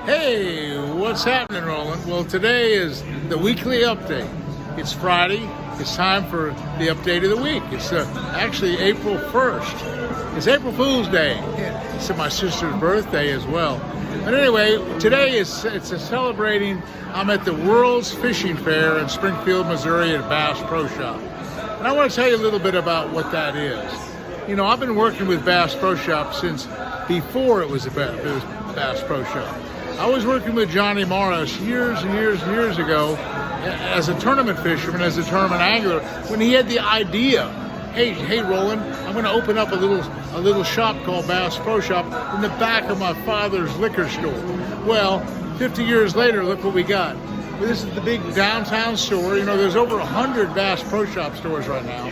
Hey, what's happening, Roland? Well, today is the weekly update. It's Friday. It's time for the update of the week. It's actually April 1st. It's April Fool's Day. It's my sister's birthday as well. But anyway, today it's a celebrating. I'm at the World's Fishing Fair in Springfield, Missouri at Bass Pro Shop. And I want to tell you a little bit about what that is. You know, I've been working with Bass Pro Shop since before it was Bass Pro Shop. I was working with Johnny Morris years and years ago as a tournament fisherman, as a tournament angler, when he had the idea, hey Roland, I'm going to open up a little shop called Bass Pro Shop in the back of my father's liquor store. Well, 50 years later, look what we got. Well, this is the big downtown store. You know, there's over 100 Bass Pro Shop stores right now.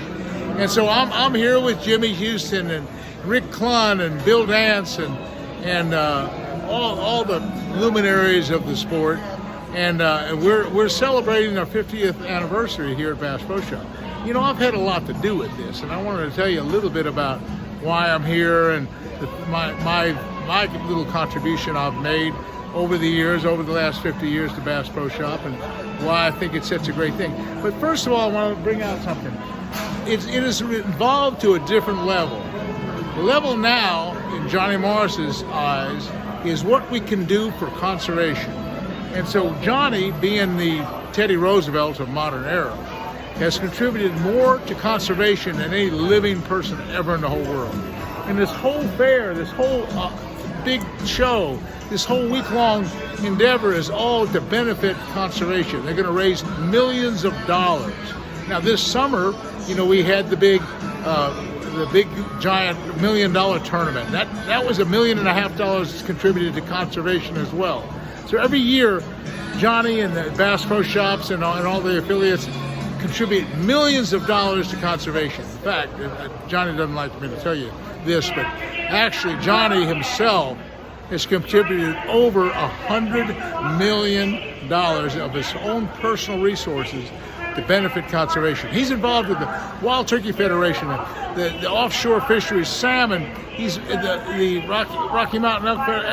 And so I'm here with Jimmy Houston and Rick Clunn and Bill Dance and all the luminaries of the sport, and we're celebrating our 50th anniversary here at Bass Pro Shop. You know, I've had a lot to do with this, and I wanted to tell you a little bit about why I'm here and my little contribution I've made over the years, over the last 50 years to Bass Pro Shop, and why I think it's such a great thing. But first of all, I want to bring out something. It is evolved to a different level. The level now, in Johnny Morris's eyes, is what we can do for conservation. And so Johnny, being the Teddy Roosevelt of modern era, has contributed more to conservation than any living person ever in the whole world. And this whole fair, this whole big show, this whole week-long endeavor is all to benefit conservation. They're going to raise millions of dollars. Now this summer, you know, we had the big giant $1 million tournament. That was $1.5 million contributed to conservation as well. So every year, Johnny and the Bass Pro Shops and all the affiliates contribute millions of dollars to conservation. In fact, Johnny doesn't like me to tell you this, but actually Johnny himself has contributed over $100 million of his own personal resources to benefit conservation. He's involved with the Wild Turkey Federation, the offshore fisheries, salmon. He's the Rocky Mountain Elk Fair,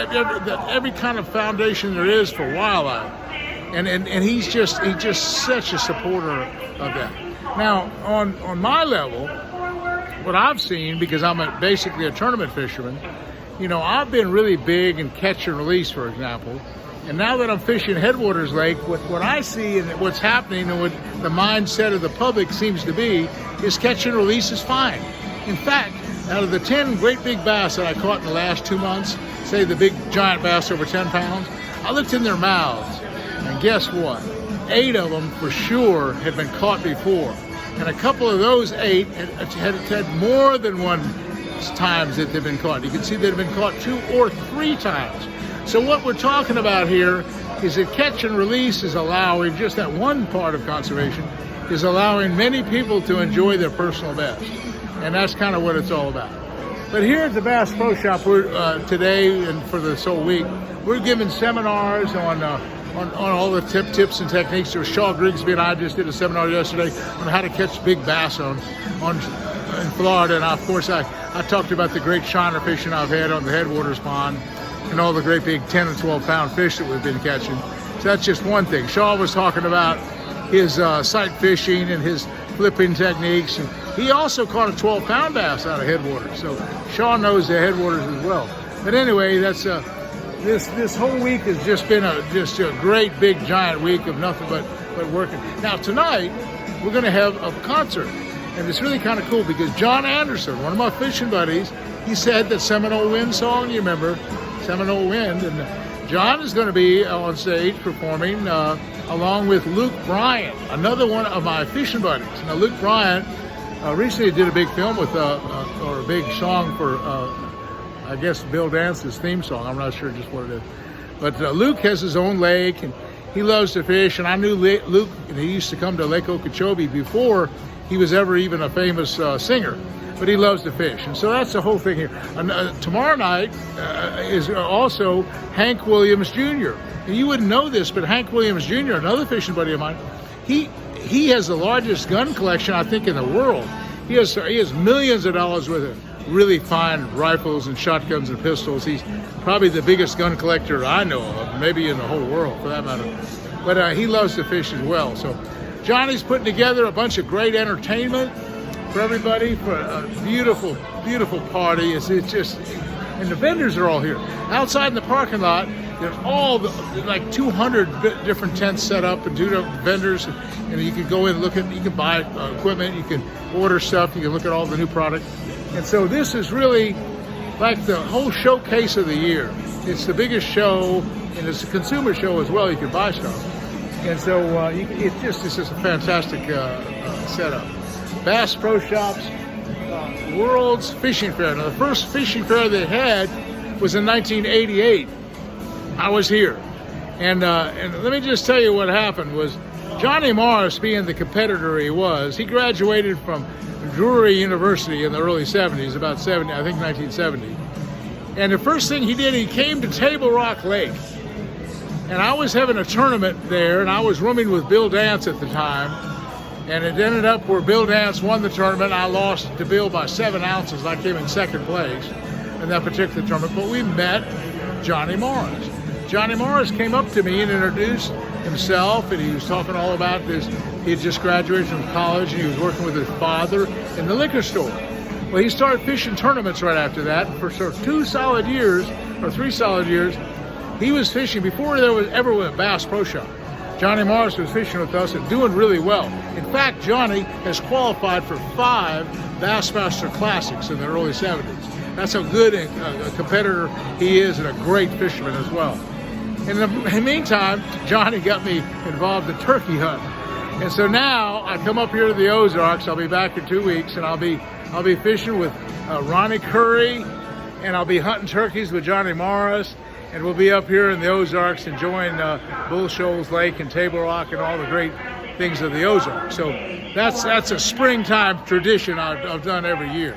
every kind of foundation there is for wildlife, and he's just such a supporter of that. Now, on my level, what I've seen, because I'm basically a tournament fisherman, you know, I've been really big in catch and release, for example. And now that I'm fishing Headwaters Lake, what I see and what's happening and what the mindset of the public seems to be is catch and release is fine. In fact, out of the 10 great big bass that I caught in the last 2 months, say the big giant bass over 10 pounds, I looked in their mouths, and guess what? 8 of them for sure had been caught before. And a couple of those 8 had more than one times that they've been caught. You can see they've been caught 2 or 3 times. So what we're talking about here is that catch and release is allowing, just that one part of conservation, is allowing many people to enjoy their personal best. And that's kind of what it's all about. But here at the Bass Pro Shop, we're today and for this whole week, we're giving seminars on all the tips and techniques. So Shaw Grigsby and I just did a seminar yesterday on how to catch big bass in Florida. And of course, I talked about the great shiner fishing I've had on the Headwaters Pond, and all the great big 10 and 12 pound fish that we've been catching. So that's just one thing. Shaw was talking about his sight fishing and his flipping techniques. And he also caught a 12 pound bass out of Headwaters. So Shaw knows the Headwaters as well. But anyway, that's this whole week has just been just a great big giant week of nothing but working. Now tonight, we're gonna have a concert. And it's really kind of cool because John Anderson, one of my fishing buddies, he said that Seminole Wind song, you remember, Seminole Wind, and John is going to be on stage performing along with Luke Bryant, another one of my fishing buddies. Now Luke Bryant recently did a big film with or a big song for I guess Bill Dance's theme song. I'm not sure just what it is, but Luke has his own lake and he loves to fish. And I knew Luke, and he used to come to Lake Okeechobee before he was ever even a famous singer. But he loves to fish. And so that's the whole thing here. Tomorrow night is also Hank Williams Jr. And you wouldn't know this, but Hank Williams Jr., another fishing buddy of mine, he has the largest gun collection, I think, in the world. He has millions of dollars worth really fine rifles and shotguns and pistols. He's probably the biggest gun collector I know of, maybe in the whole world for that matter. But he loves to fish as well. So Johnny's putting together a bunch of great entertainment for everybody for a beautiful, beautiful party. It's just, and the vendors are all here. Outside in the parking lot, there's all like 200 different tents set up and 2 different vendors, and you can go in and look at, you can buy equipment, you can order stuff, you can look at all the new product. And so this is really like the whole showcase of the year. It's the biggest show, and it's a consumer show as well. You can buy stuff. And so it's just a fantastic setup. Bass Pro Shops, World's Fishing Fair. Now the first fishing fair they had was in 1988. I was here. And let me just tell you what happened was Johnny Morris, being the competitor he was, he graduated from Drury University in the early 70s, about 70, I think 1970. And the first thing he did, he came to Table Rock Lake. And I was having a tournament there, and I was rooming with Bill Dance at the time. And it ended up where Bill Dance won the tournament. I lost to Bill by 7 ounces. I came in second place in that particular tournament. But we met Johnny Morris. Johnny Morris came up to me and introduced himself, and he was talking all about this. He had just graduated from college, and he was working with his father in the liquor store. Well, he started fishing tournaments right after that. For sort of 2 solid years, or 3 solid years, he was fishing before there was ever a Bass Pro Shop. Johnny Morris was fishing with us and doing really well. In fact, Johnny has qualified for 5 Bassmaster Classics in the early 70s. That's how good a competitor he is, and a great fisherman as well. In the meantime, Johnny got me involved in turkey hunting. And so now I come up here to the Ozarks. I'll be back in 2 weeks, and I'll be fishing with Ronnie Curry, and I'll be hunting turkeys with Johnny Morris. And we'll be up here in the Ozarks enjoying Bull Shoals Lake and Table Rock and all the great things of the Ozarks. So that's a springtime tradition I've done every year.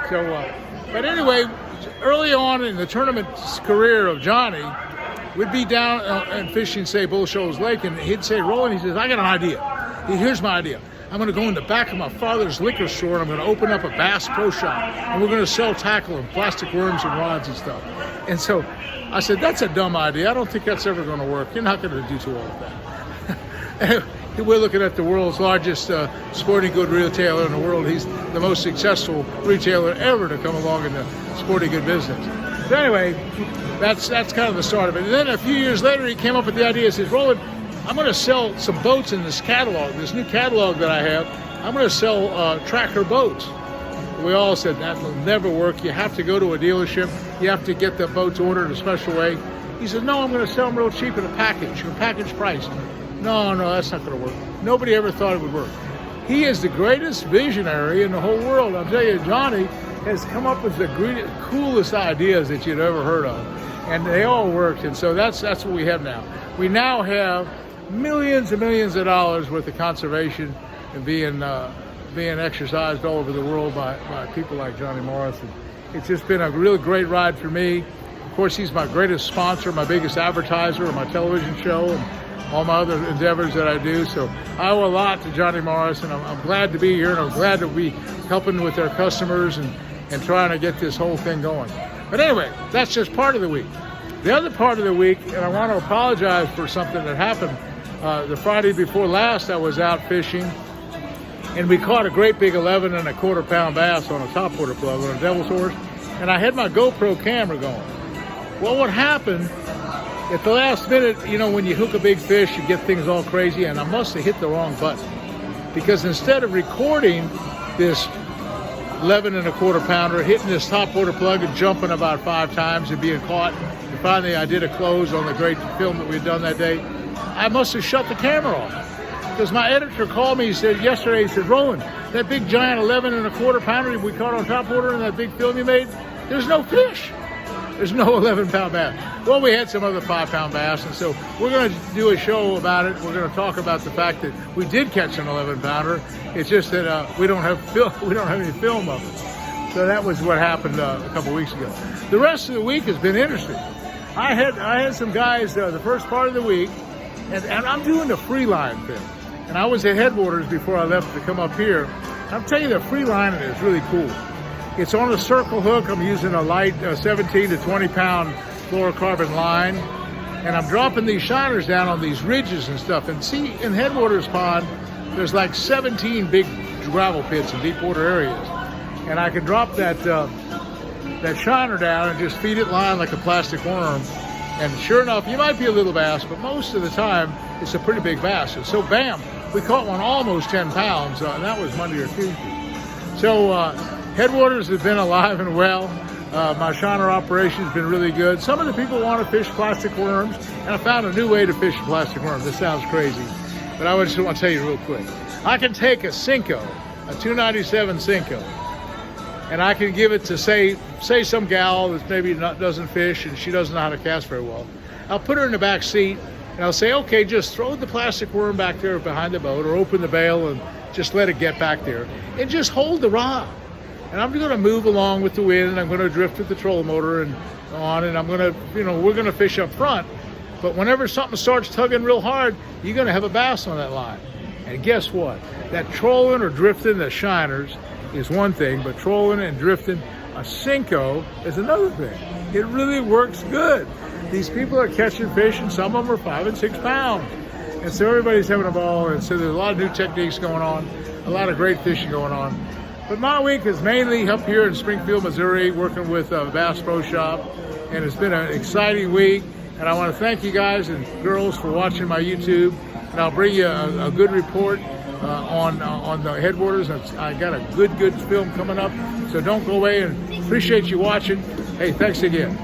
So, but anyway, early on in the tournament career of Johnny, we'd be down and fishing, say, Bull Shoals Lake, and he'd say, Roland, he says, I got an idea. Here's my idea. I'm going to go in the back of my father's liquor store, and I'm going to open up a Bass Pro Shop, and we're going to sell tackle and plastic worms and rods and stuff. And so I said, that's a dumb idea. I don't think that's ever going to work. You're not going to do too well with that. We're looking at the world's largest sporting good retailer in the world. He's the most successful retailer ever to come along in the sporting good business. So anyway, that's kind of the start of it. And then a few years later, he came up with the idea. He says, Roland, I'm going to sell some boats in this catalog, this new catalog that I have. I'm going to sell tracker boats. We all said that will never work. You have to go to a dealership. You have to get the boats ordered a special way. He said, no, I'm going to sell them real cheap at a package price. No, that's not going to work. Nobody ever thought it would work. He is the greatest visionary in the whole world. I'll tell you, Johnny has come up with the coolest ideas that you'd ever heard of. And they all worked. And so that's what we have now. We now have millions and millions of dollars worth of conservation and being exercised all over the world by people like Johnny Morris. And it's just been a really great ride for me. Of course, he's my greatest sponsor, my biggest advertiser on my television show, and all my other endeavors that I do. So I owe a lot to Johnny Morris, and I'm glad to be here, and I'm glad to be helping with our customers and trying to get this whole thing going. But anyway, that's just part of the week. The other part of the week, and I want to apologize for something that happened the Friday before last. I was out fishing, and we caught a great big 11 1/4 pound bass on a topwater plug on a devil's horse, and I had my GoPro camera going. Well, what happened at the last minute, you know, when you hook a big fish, you get things all crazy, and I must have hit the wrong button, because instead of recording this 11 1/4 pounder, hitting this topwater plug and jumping about 5 times and being caught, and finally I did a close on the great film that we had done that day, I must have shut the camera off. Because my editor called me, he said yesterday, he said, Roland, that big giant 11 1/4 pounder we caught on topwater in that big film you made, there's no fish. There's no 11 pound bass. Well, we had some other 5 pound bass, and so we're going to do a show about it. We're going to talk about the fact that we did catch an 11 pounder. It's just that we don't have any film of it. So that was what happened a couple weeks ago. The rest of the week has been interesting. I had some guys the first part of the week, and I'm doing the free line thing. And I was at Headwaters before I left to come up here. I'll tell you, the free lining is really cool. It's on a circle hook. I'm using a light 17 to 20 pound fluorocarbon line. And I'm dropping these shiners down on these ridges and stuff. And see, in Headwaters Pond, there's like 17 big gravel pits in deep water areas. And I can drop that shiner down and just feed it line like a plastic worm. And sure enough, you might be a little bass, but most of the time, it's a pretty big bass. And so bam, we caught one almost 10 pounds, and that was Monday or Tuesday. So Headwaters has been alive and well. My shiner operation has been really good. Some of the people want to fish plastic worms, and I found a new way to fish a plastic worm. This sounds crazy, but I just want to tell you real quick. I can take a Cinco, a 297 Cinco, and I can give it to say some gal that maybe doesn't fish and she doesn't know how to cast very well. I'll put her in the back seat and I'll say, okay, just throw the plastic worm back there behind the boat, or open the bail and just let it get back there, and just hold the rod. And I'm going to move along with the wind, and I'm going to drift with the trolling motor and on, and I'm going to, we're going to fish up front. But whenever something starts tugging real hard, you're going to have a bass on that line. And guess what? That trolling or drifting the shiners is one thing, but trolling and drifting a Cinco is another thing. It really works good. These people are catching fish, and some of them are 5 and 6 pounds. And so everybody's having a ball, and so there's a lot of new techniques going on, a lot of great fishing going on. But my week is mainly up here in Springfield, Missouri, working with Bass Pro Shop, and it's been an exciting week. And I want to thank you guys and girls for watching my YouTube, and I'll bring you a good report on the Headwaters. I got a good film coming up, so don't go away, and appreciate you watching. Hey, thanks again.